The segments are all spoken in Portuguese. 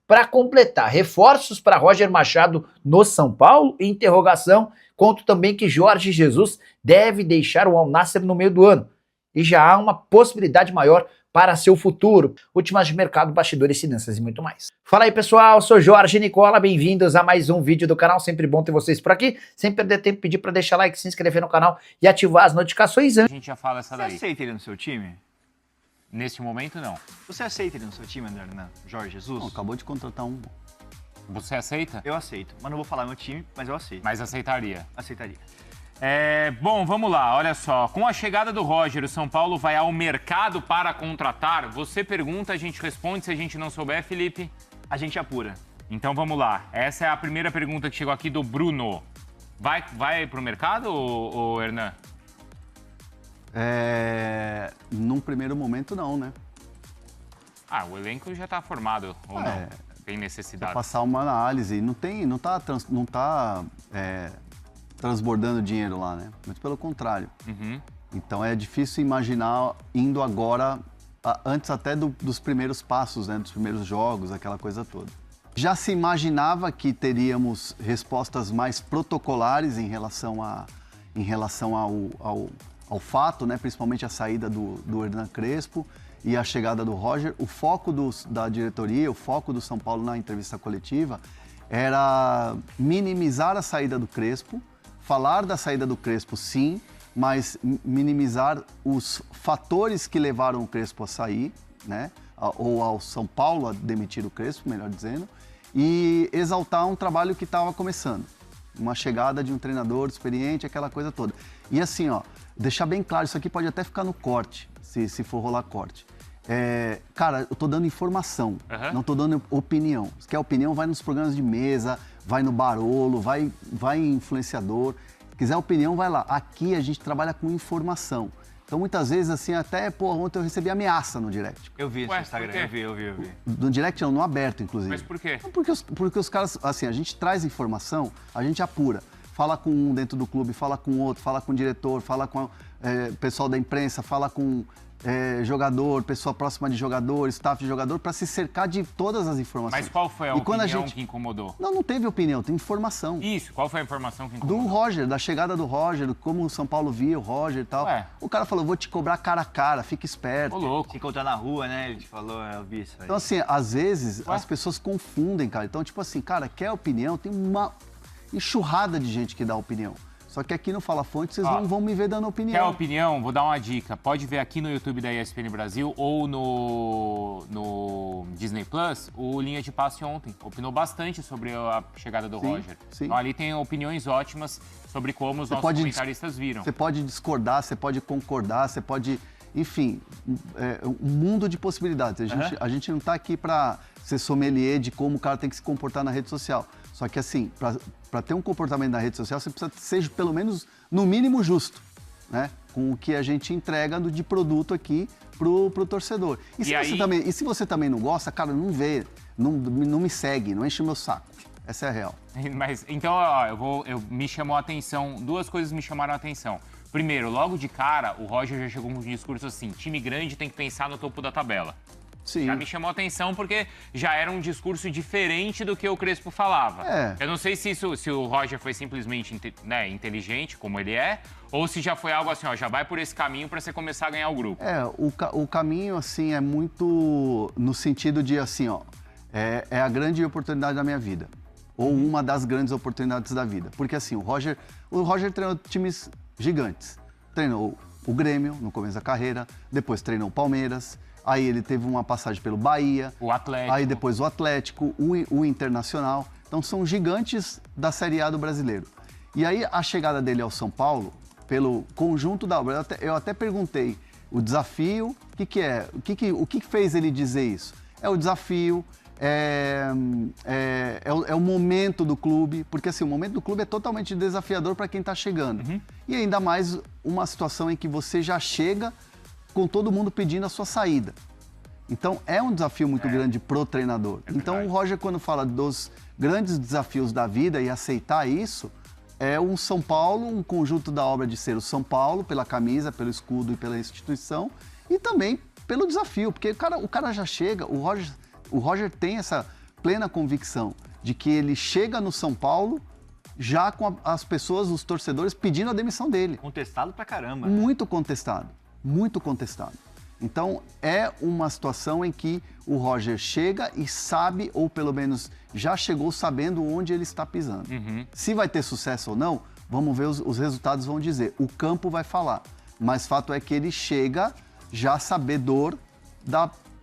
Para completar, reforços para Roger Machado no São Paulo? Interrogação. Conto também que Jorge Jesus deve deixar o Al Nassr no meio do ano. E já há uma possibilidade maior para seu futuro. Últimas de mercado, bastidores, finanças e muito mais. Fala aí, pessoal, sou Jorge Nicola, bem-vindos a mais um vídeo do canal, sempre bom ter vocês por aqui. Sem perder tempo, pedir para deixar like, se inscrever no canal e ativar as notificações. A gente já fala essa daí. Você aceita ele no seu time? Neste momento, não. Você aceita ele no seu time, André Hernan? Jorge Jesus? Não, acabou de contratar um. Você aceita? Eu aceito, mas não vou falar meu time, mas eu aceito. Mas aceitaria. Aceitaria. Bom, vamos lá, olha só. Com a chegada do Roger, o São Paulo vai ao mercado para contratar? Você pergunta, a gente responde. Se a gente não souber, Felipe? A gente apura. Então vamos lá. Essa é a primeira pergunta que chegou aqui do Bruno. Vai pro mercado, ou Hernan? Num primeiro momento, não, né? Ah, o elenco já tá formado, ou não? Tem Pra necessidade. passar uma análise. Não tá transbordando dinheiro lá, né? Muito pelo contrário. Uhum. Então é difícil imaginar indo agora, antes até dos primeiros passos, né? Dos primeiros jogos, aquela coisa toda. Já se imaginava que teríamos respostas mais protocolares em relação ao fato, né? Principalmente a saída do Hernan Crespo e a chegada do Roger. O foco da diretoria, o foco do São Paulo na entrevista coletiva era minimizar a saída do Crespo, falar da saída do Crespo, sim, mas minimizar os fatores que levaram o Crespo a sair, né? Ou ao São Paulo a demitir o Crespo, melhor dizendo, e exaltar um trabalho que estava começando. Uma chegada de um treinador experiente, aquela coisa toda. E assim, ó, deixar bem claro, isso aqui pode até ficar no corte, se for rolar corte. Cara, eu tô dando informação, não tô dando opinião. Se quer opinião, vai nos programas de mesa, vai no Barolo, vai em influenciador. Se quiser opinião, vai lá. Aqui a gente trabalha com informação. Então, muitas vezes, assim, até, ontem eu recebi ameaça no direct. Eu vi isso no Instagram, eu vi. No direct não, no aberto, inclusive. Mas por quê? Não, porque os caras, assim, a gente traz informação, a gente apura. Fala com um dentro do clube, fala com outro, fala com o diretor, fala com o pessoal da imprensa, fala com jogador, pessoa próxima de jogador, staff de jogador, para se cercar de todas as informações. Mas qual foi a opinião que incomodou? Não teve opinião, tem informação. Isso, qual foi a informação que incomodou? Do Roger, da chegada do Roger, como o São Paulo via o Roger e tal. O cara falou, vou te cobrar cara a cara, fica esperto. Ô, louco. Se encontrar na rua, né? Ele te falou, eu vi isso aí. Então, assim, às vezes as pessoas confundem, cara. Então, tipo assim, cara, quer opinião? Tem uma enxurrada de gente que dá opinião. Só que aqui no Fala Fonte vocês não vão me ver dando opinião. Quer opinião? Vou dar uma dica. Pode ver aqui no YouTube da ESPN Brasil ou no Disney Plus, o Linha de Passe ontem. Opinou bastante sobre a chegada do Roger. Sim. Então ali tem opiniões ótimas sobre como os nossos comentaristas viram. Você pode discordar, você pode concordar, você pode... Enfim, um mundo de possibilidades. A gente não está aqui para ser sommelier de como o cara tem que se comportar na rede social. Só que assim, para ter um comportamento na rede social, você precisa ser pelo menos, no mínimo, justo, né? Com o que a gente entrega de produto aqui pro torcedor. E se você também não gosta, cara, não vê, não me segue, não enche o meu saco. Essa é a real. Mas, então, ó, me chamou a atenção, duas coisas me chamaram a atenção. Primeiro, logo de cara, o Roger já chegou com um discurso assim, time grande tem que pensar no topo da tabela. Sim. Já me chamou a atenção porque já era um discurso diferente do que o Crespo falava. Eu não sei se o Roger foi simplesmente inteligente, como ele é, ou se já foi algo assim, ó, já vai por esse caminho para você começar a ganhar o grupo. O caminho, assim, é muito no sentido de, assim, ó, é a grande oportunidade da minha vida. Ou uma das grandes oportunidades da vida. Porque, assim, o Roger treinou times gigantes. Treinou o Grêmio no começo da carreira, depois treinou o Palmeiras, aí ele teve uma passagem pelo Bahia, o Atlético, aí depois o Atlético, o Internacional. Então são gigantes da Série A do brasileiro. E aí a chegada dele ao São Paulo, pelo conjunto da obra, eu até perguntei o desafio, o que fez ele dizer isso? É o desafio, é o momento do clube, porque assim, o momento do clube é totalmente desafiador para quem está chegando. E ainda mais uma situação em que você já chega com todo mundo pedindo a sua saída. Então é um desafio muito grande pro treinador. Então o Roger, quando fala dos grandes desafios da vida e aceitar isso, é um São Paulo, um conjunto da obra de ser o São Paulo, pela camisa, pelo escudo e pela instituição, e também pelo desafio, porque o cara já chega, o Roger tem essa plena convicção de que ele chega no São Paulo já com as pessoas, os torcedores, pedindo a demissão dele. Contestado pra caramba. Muito contestado, muito contestado. Então, é uma situação em que o Roger chega e sabe, ou pelo menos já chegou sabendo onde ele está pisando. Se vai ter sucesso ou não, vamos ver, os resultados vão dizer. O campo vai falar. Mas fato é que ele chega já sabedor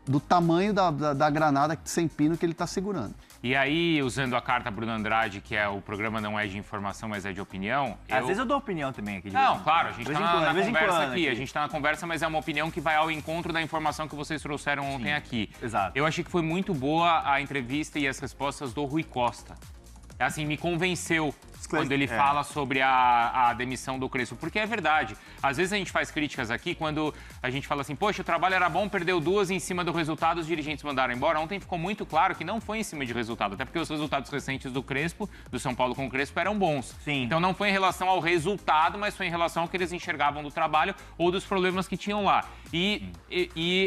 do tamanho da granada sem pino que ele está segurando. E aí, usando a carta Bruno Andrade, que é o programa não é de informação, mas é de opinião... Às vezes eu dou opinião também aqui. Não, claro, a gente está na conversa aqui, a gente está na conversa, mas é uma opinião que vai ao encontro da informação que vocês trouxeram ontem aqui. Exato. Eu achei que foi muito boa a entrevista e as respostas do Rui Costa. Assim, me convenceu quando ele fala sobre a demissão do Crespo, porque é verdade. Às vezes a gente faz críticas aqui quando a gente fala assim, poxa, o trabalho era bom, perdeu 2 em cima do resultado, os dirigentes mandaram embora. Ontem ficou muito claro que não foi em cima de resultado, até porque os resultados recentes do Crespo, do São Paulo com o Crespo, eram bons. Sim. Então não foi em relação ao resultado, mas foi em relação ao que eles enxergavam do trabalho ou dos problemas que tinham lá. E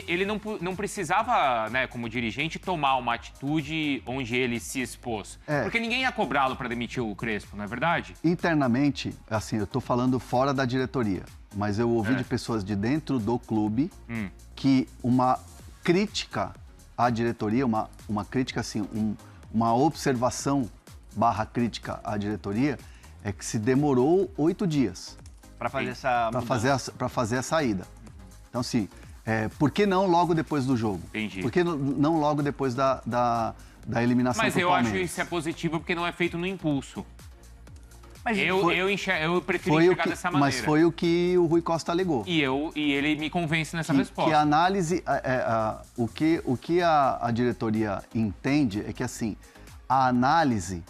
ele não precisava, né, como dirigente, tomar uma atitude onde ele se expôs. Porque ninguém ia cobrá-lo para demitir o Crespo, não é verdade? Internamente, assim, eu tô falando fora da diretoria, mas eu ouvi de pessoas de dentro do clube que uma crítica à diretoria, uma crítica assim, uma observação / crítica à diretoria é que se demorou 8 dias para fazer essa para fazer a saída. Então, assim, por que não logo depois do jogo? Entendi. Por que não logo depois da eliminação Mas pro eu Palmeiras? acho isso é positivo porque não é feito no impulso. Mas Eu prefiro enxergar dessa maneira. Mas foi o que o Rui Costa alegou. E ele me convence nessa resposta. Que a análise, o que a diretoria entende é que assim, a análise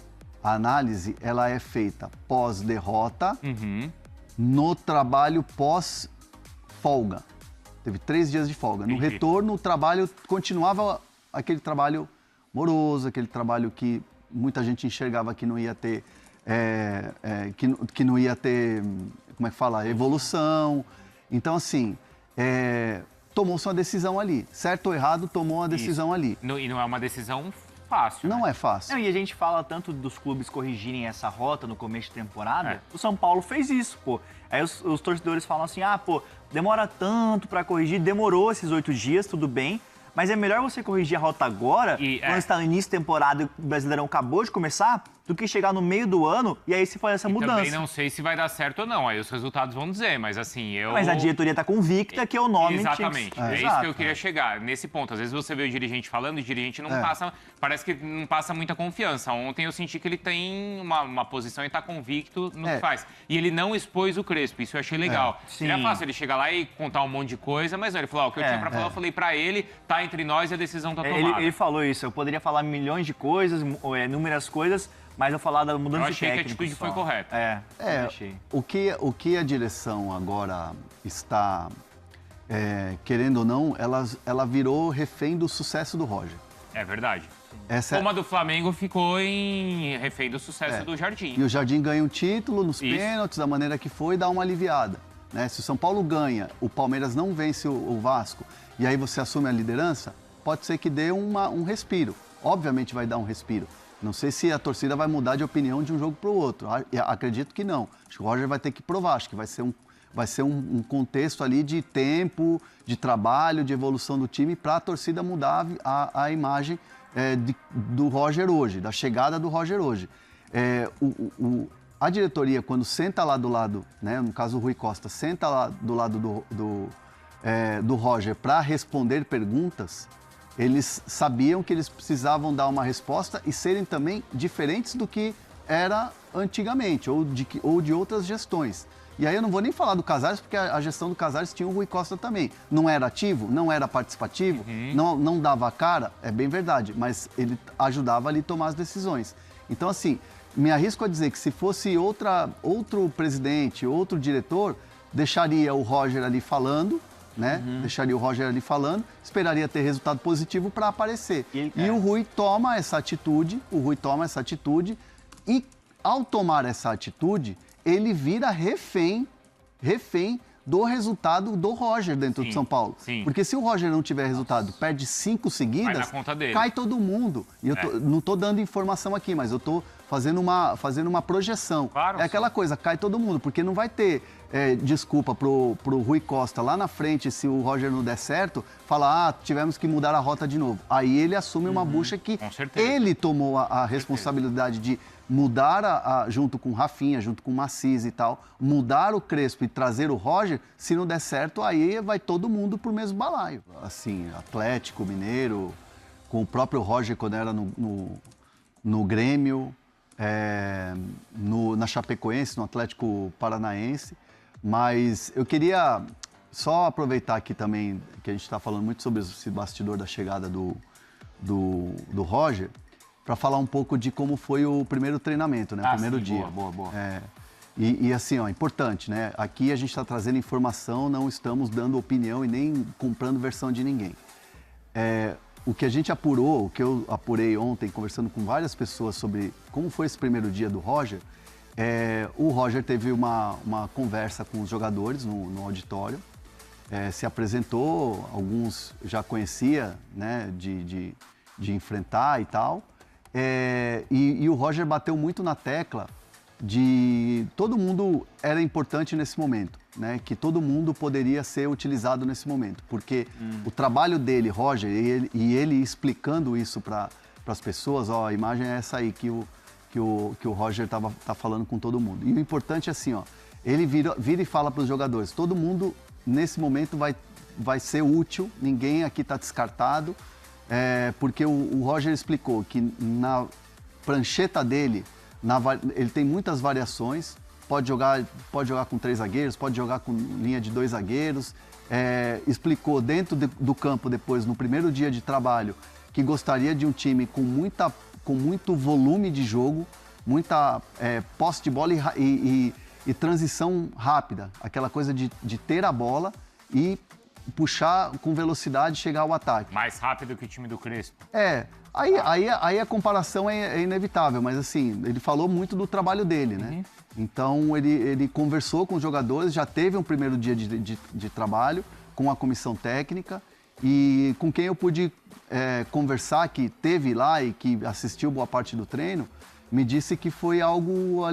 ela é feita pós-derrota, no trabalho pós-folga. Teve 3 dias de folga. No retorno, o trabalho continuava aquele trabalho moroso, aquele trabalho que muita gente enxergava que não ia ter, que não ia ter, como é que fala, evolução. Então, assim, tomou-se uma decisão ali. Certo ou errado, tomou uma decisão ali. E não é uma decisão fácil. Não né? é fácil. Não, e a gente fala tanto dos clubes corrigirem essa rota no começo de temporada. O São Paulo fez isso, pô. Aí os torcedores falam assim, demora tanto pra corrigir, demorou esses 8 dias, tudo bem. Mas é melhor você corrigir a rota agora, quando está no início da temporada e o Brasileirão acabou de começar, do que chegar no meio do ano e aí se faz essa mudança. Também não sei se vai dar certo ou não, aí os resultados vão dizer, mas assim, Mas a diretoria está convicta que é o nome... Exatamente, isso que eu queria chegar, nesse ponto. Às vezes você vê o dirigente falando e o dirigente não passa, parece que não passa muita confiança. Ontem eu senti que ele tem uma posição e está convicto no que faz. E ele não expôs o Crespo, isso eu achei legal. Seria fácil ele chegar lá e contar um monte de coisa, mas não, ele falou, o que eu tinha pra falar, eu falei pra ele, tá entre nós e a decisão tá tomada. Ele falou isso, eu poderia falar milhões de coisas, inúmeras coisas, mas eu falar da mudança de técnico. Eu achei que a atitude foi correta. O que a direção agora está, querendo ou não, ela virou refém do sucesso do Roger. É verdade. Como a do Flamengo ficou refém do sucesso do Jardim. E o Jardim ganha um título nos pênaltis, da maneira que foi, dá uma aliviada. Né? Se o São Paulo ganha, o Palmeiras não vence o Vasco, e aí você assume a liderança, pode ser que dê um respiro. Obviamente vai dar um respiro. Não sei se a torcida vai mudar de opinião de um jogo para o outro. Acredito que não. Acho que o Roger vai ter que provar. Acho que vai ser um contexto ali de tempo, de trabalho, de evolução do time para a torcida mudar a imagem do Roger hoje, da chegada do Roger hoje. A diretoria, quando senta lá do lado, né, no caso o Rui Costa, senta lá do lado do Roger para responder perguntas, eles sabiam que eles precisavam dar uma resposta e serem também diferentes do que era antigamente, ou de outras gestões. E aí eu não vou nem falar do Casares, porque a gestão do Casares tinha o Rui Costa também. Não era ativo, não era participativo, não dava a cara, é bem verdade, mas ele ajudava ali a tomar as decisões. Então, assim, me arrisco a dizer que se fosse outro presidente, outro diretor, deixaria o Roger ali falando, né? Deixaria o Roger ali falando, esperaria ter resultado positivo para aparecer. E o Rui toma essa atitude, e ao tomar essa atitude, ele vira refém do resultado do Roger dentro do São Paulo. Sim. Porque se o Roger não tiver resultado, perde 5 seguidas, vai na conta dele. Cai todo mundo. E eu não estou dando informação aqui, mas eu estou fazendo uma projeção. Claro, é aquela coisa, cai todo mundo, porque não vai ter desculpa pro Rui Costa lá na frente, se o Roger não der certo, falar, tivemos que mudar a rota de novo. Aí ele assume uma bucha que ele tomou a responsabilidade de mudar, junto com o Rafinha, junto com o Macis e tal, mudar o Crespo e trazer o Roger. Se não der certo, aí vai todo mundo pro mesmo balaio. Assim, Atlético, Mineiro, com o próprio Roger quando era no Grêmio, na Chapecoense, no Atlético Paranaense. Mas eu queria só aproveitar aqui também, que a gente está falando muito sobre esse bastidor da chegada do Roger, para falar um pouco de como foi o primeiro treinamento, né? O primeiro dia. Boa. E assim, ó, importante, né? Aqui a gente está trazendo informação, não estamos dando opinião e nem comprando versão de ninguém. O que a gente apurou, o que eu apurei ontem, conversando com várias pessoas sobre como foi esse primeiro dia do Roger, o Roger teve uma conversa com os jogadores no auditório, se apresentou, alguns já conhecia, né, de enfrentar e tal, e o Roger bateu muito na tecla de todo mundo era importante nesse momento, né, que todo mundo poderia ser utilizado nesse momento, porque o trabalho dele, Roger, e ele explicando isso para as pessoas, ó, a imagem é essa aí que o Roger tá falando com todo mundo. E o importante é assim, ó, ele vira e fala para os jogadores, todo mundo nesse momento vai ser útil, ninguém aqui está descartado, porque o Roger explicou que na prancheta dele, ele tem muitas variações, pode jogar com 3 zagueiros, pode jogar com linha de 2 zagueiros, explicou dentro do campo depois, no primeiro dia de trabalho, que gostaria de um time com muito volume de jogo, muita posse de bola e transição rápida. Aquela coisa de ter a bola e puxar com velocidade e chegar ao ataque. Mais rápido que o time do Crespo. Aí a comparação é inevitável, mas assim, ele falou muito do trabalho dele, né? Então ele conversou com os jogadores, já teve um primeiro dia de trabalho com a comissão técnica e com quem eu pude conversar, que teve lá e que assistiu boa parte do treino, me disse que foi algo,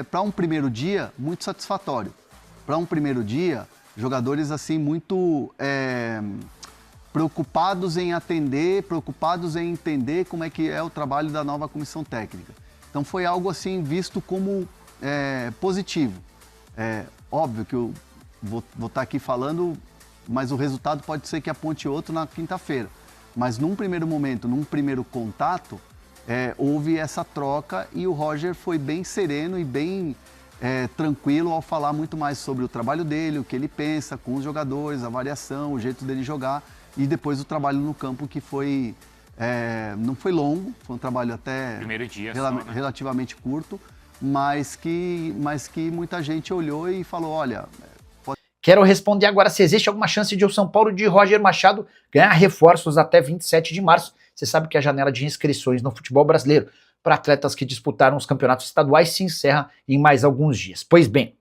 para um primeiro dia, muito satisfatório. Para um primeiro dia, jogadores assim muito preocupados em atender, preocupados em entender como é que é o trabalho da nova comissão técnica. Então foi algo assim visto como positivo. Óbvio que eu vou estar aqui falando, mas o resultado pode ser que aponte outro na quinta-feira. Mas num primeiro momento, num primeiro contato, houve essa troca e o Roger foi bem sereno e bem tranquilo ao falar muito mais sobre o trabalho dele, o que ele pensa com os jogadores, a variação, o jeito dele jogar e depois o trabalho no campo que foi, não foi longo, foi um trabalho até primeiro dia relativamente curto, mas que muita gente olhou e falou, olha... Quero responder agora se existe alguma chance de o São Paulo de Roger Machado ganhar reforços até 27 de março. Você sabe que a janela de inscrições no futebol brasileiro para atletas que disputaram os campeonatos estaduais se encerra em mais alguns dias. Pois bem,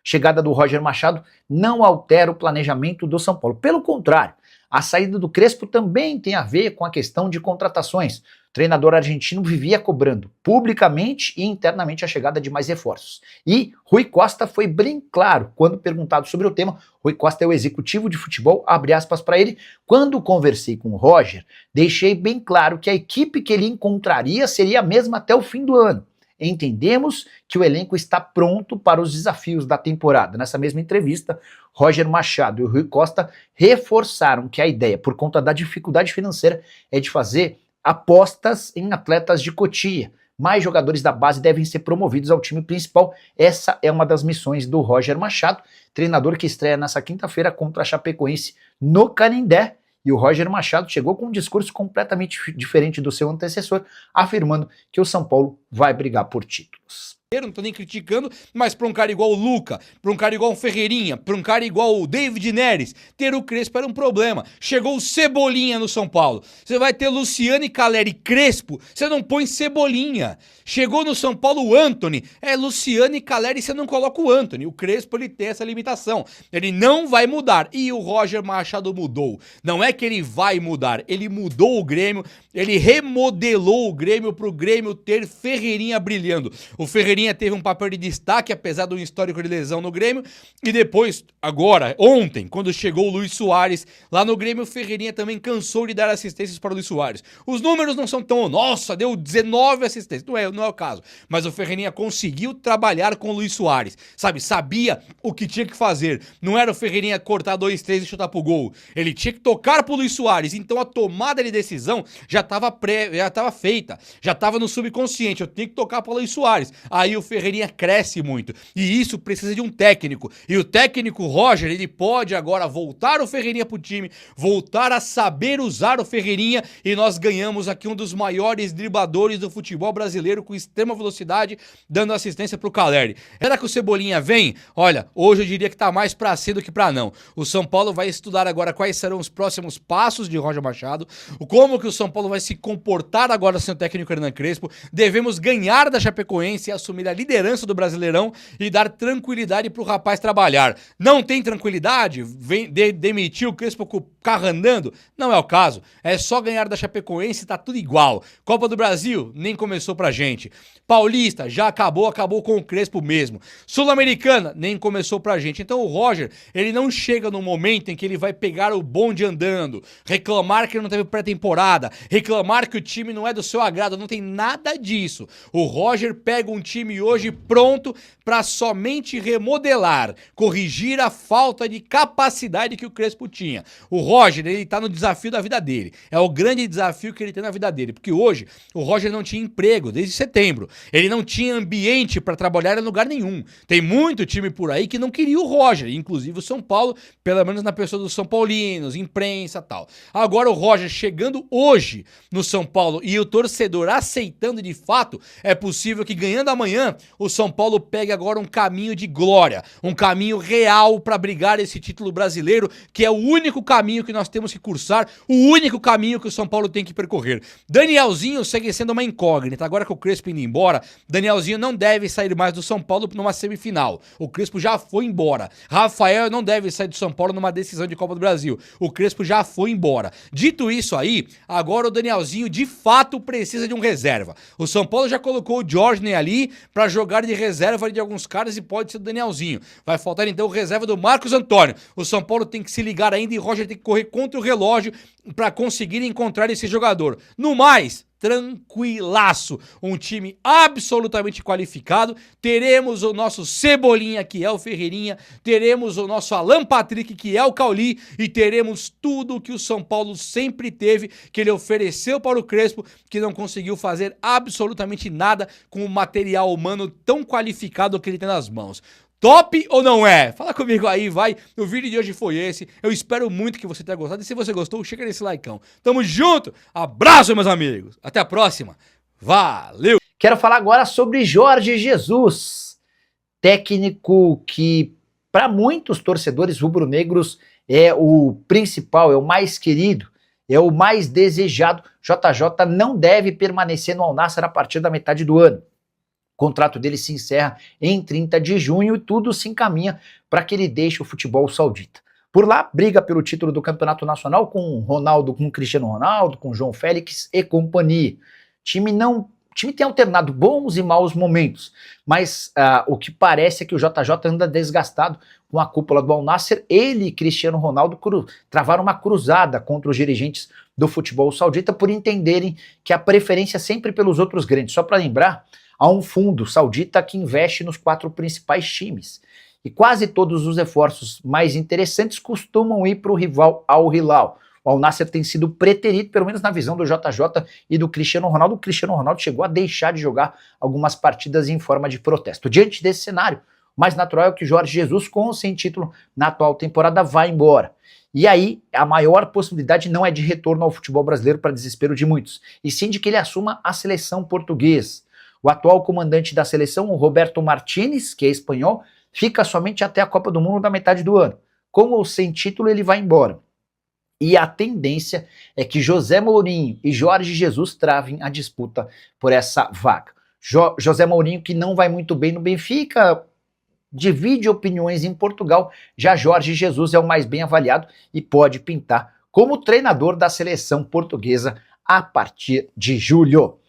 chegada do Roger Machado não altera o planejamento do São Paulo. Pelo contrário, a saída do Crespo também tem a ver com a questão de contratações. O treinador argentino vivia cobrando publicamente e internamente a chegada de mais reforços. E Rui Costa foi bem claro quando perguntado sobre o tema. Rui Costa é o executivo de futebol, abre aspas para ele. Quando conversei com o Roger, deixei bem claro que a equipe que ele encontraria seria a mesma até o fim do ano. Entendemos que o elenco está pronto para os desafios da temporada. Nessa mesma entrevista, Roger Machado e o Rui Costa reforçaram que a ideia, por conta da dificuldade financeira, é de fazer apostas em atletas de Cotia. Mais jogadores da base devem ser promovidos ao time principal. Essa é uma das missões do Roger Machado, treinador que estreia nessa quinta-feira contra a Chapecoense no Canindé. E o Roger Machado chegou com um discurso completamente diferente do seu antecessor, afirmando que o São Paulo vai brigar por títulos. não tô nem criticando, mas pra um cara igual o Luca, pra um cara igual o Ferreirinha, pra um cara igual o David Neres, ter o Crespo era um problema. Chegou o Cebolinha no São Paulo. Você vai ter Luciano e Caleri Crespo, você não põe Cebolinha. Chegou no São Paulo o Antony, Luciano e Caleri, você não coloca o Antony. O Crespo, ele tem essa limitação. Ele não vai mudar. E o Roger Machado mudou. Não é que ele vai mudar, ele mudou o Grêmio, ele remodelou o Grêmio pro Grêmio ter Ferreirinha brilhando. O Ferreirinha teve um papel de destaque, apesar do histórico de lesão no Grêmio, e depois, agora, ontem, quando chegou o Luis Soares lá no Grêmio, o Ferreirinha também cansou de dar assistências para o Luis Soares. Os números não são tão, nossa, deu 19 assistências, não é o caso, mas o Ferreirinha conseguiu trabalhar com o Luis Soares, sabe, sabia o que tinha que fazer, não era o Ferreirinha cortar 2-3 e chutar pro gol, ele tinha que tocar pro Luis Soares, então a tomada de decisão já estava feita, já estava no subconsciente, eu tenho que tocar pro Luis Soares, aí o Ferreirinha cresce muito, e isso precisa de um técnico, e o técnico Roger, ele pode agora voltar o Ferreirinha pro time, voltar a saber usar o Ferreirinha, e nós ganhamos aqui um dos maiores dribladores do futebol brasileiro com extrema velocidade, dando assistência pro Caleri. Será que o Cebolinha vem? Olha, hoje eu diria que tá mais pra ser do que pra não. O São Paulo vai estudar agora quais serão os próximos passos de Roger Machado, como que o São Paulo vai se comportar agora sem o técnico Hernan Crespo. Devemos ganhar da Chapecoense e assumir a liderança do Brasileirão e dar tranquilidade pro rapaz trabalhar. Não tem tranquilidade? Demitir o Crespo com o carro andando? Não é o caso. É só ganhar da Chapecoense e tá tudo igual. Copa do Brasil nem começou pra gente. Paulista já acabou com o Crespo mesmo. Sul-Americana nem começou pra gente. Então o Roger, ele não chega no momento em que ele vai pegar o bonde andando, reclamar que não teve pré-temporada, reclamar que o time não é do seu agrado, não tem nada disso. O Roger pega um time hoje pronto pra somente remodelar, corrigir a falta de capacidade que o Crespo tinha. O Roger, ele tá no desafio da vida dele. É o grande desafio que ele tem na vida dele, porque hoje o Roger não tinha emprego desde setembro. Ele não tinha ambiente para trabalhar em lugar nenhum. Tem muito time por aí que não queria o Roger, inclusive o São Paulo, pelo menos na pessoa dos São Paulinos, imprensa e tal. Agora o Roger chegando hoje no São Paulo e o torcedor aceitando de fato, é possível que ganhando amanhã, o São Paulo pegue agora um caminho de glória, um caminho real para brigar esse título brasileiro, que é o único caminho que nós temos que cursar, o único caminho que o São Paulo tem que percorrer. Danielzinho segue sendo uma incógnita. Agora que o Crespo indo embora, Danielzinho não deve sair mais do São Paulo numa semifinal. O Crespo já foi embora. Rafael não deve sair do São Paulo numa decisão de Copa do Brasil. O Crespo já foi embora. Dito isso aí, agora o Danielzinho de fato precisa de um reserva. O São Paulo já colocou o Jorge ali pra jogar de reserva de alguns caras e pode ser o Danielzinho. Vai faltar então o reserva do Marcos Antônio. O São Paulo tem que se ligar ainda e o Roger tem que correr contra o relógio pra conseguir encontrar esse jogador. No mais, tranquilaço, um time absolutamente qualificado, teremos o nosso Cebolinha, que é o Ferreirinha, teremos o nosso Alan Patrick, que é o Cauli, e teremos tudo o que o São Paulo sempre teve, que ele ofereceu para o Crespo, que não conseguiu fazer absolutamente nada com o material humano tão qualificado que ele tem nas mãos. Top ou não é? Fala comigo aí, vai. O vídeo de hoje foi esse. Eu espero muito que você tenha gostado. E se você gostou, chega nesse likeão. Tamo junto. Abraço, meus amigos. Até a próxima. Valeu. Quero falar agora sobre Jorge Jesus. Técnico que, para muitos torcedores rubro-negros, é o principal, é o mais querido, é o mais desejado. JJ não deve permanecer no Al Nassr a partir da metade do ano. O contrato dele se encerra em 30 de junho e tudo se encaminha para que ele deixe o futebol saudita. Por lá, briga pelo título do Campeonato Nacional com Ronaldo, com Cristiano Ronaldo, com João Félix e companhia. O time tem alternado bons e maus momentos, mas o que parece é que o JJ anda desgastado com a cúpula do Al Nassr. Ele e Cristiano Ronaldo travaram uma cruzada contra os dirigentes do futebol saudita por entenderem que a preferência é sempre pelos outros grandes. Só para lembrar, há um fundo saudita que investe nos 4 principais times. E quase todos os reforços mais interessantes costumam ir para o rival Al Hilal. O Al Nassr tem sido preterido, pelo menos na visão do JJ e do Cristiano Ronaldo. O Cristiano Ronaldo chegou a deixar de jogar algumas partidas em forma de protesto. Diante desse cenário, o mais natural é que Jorge Jesus, com ou sem título na atual temporada, vá embora. E aí, a maior possibilidade não é de retorno ao futebol brasileiro para desespero de muitos, e sim de que ele assuma a seleção portuguesa. O atual comandante da seleção, o Roberto Martínez, que é espanhol, fica somente até a Copa do Mundo da metade do ano. Com ou sem título, ele vai embora. E a tendência é que José Mourinho e Jorge Jesus travem a disputa por essa vaga. José Mourinho, que não vai muito bem no Benfica, divide opiniões em Portugal. Já Jorge Jesus é o mais bem avaliado e pode pintar como treinador da seleção portuguesa a partir de julho.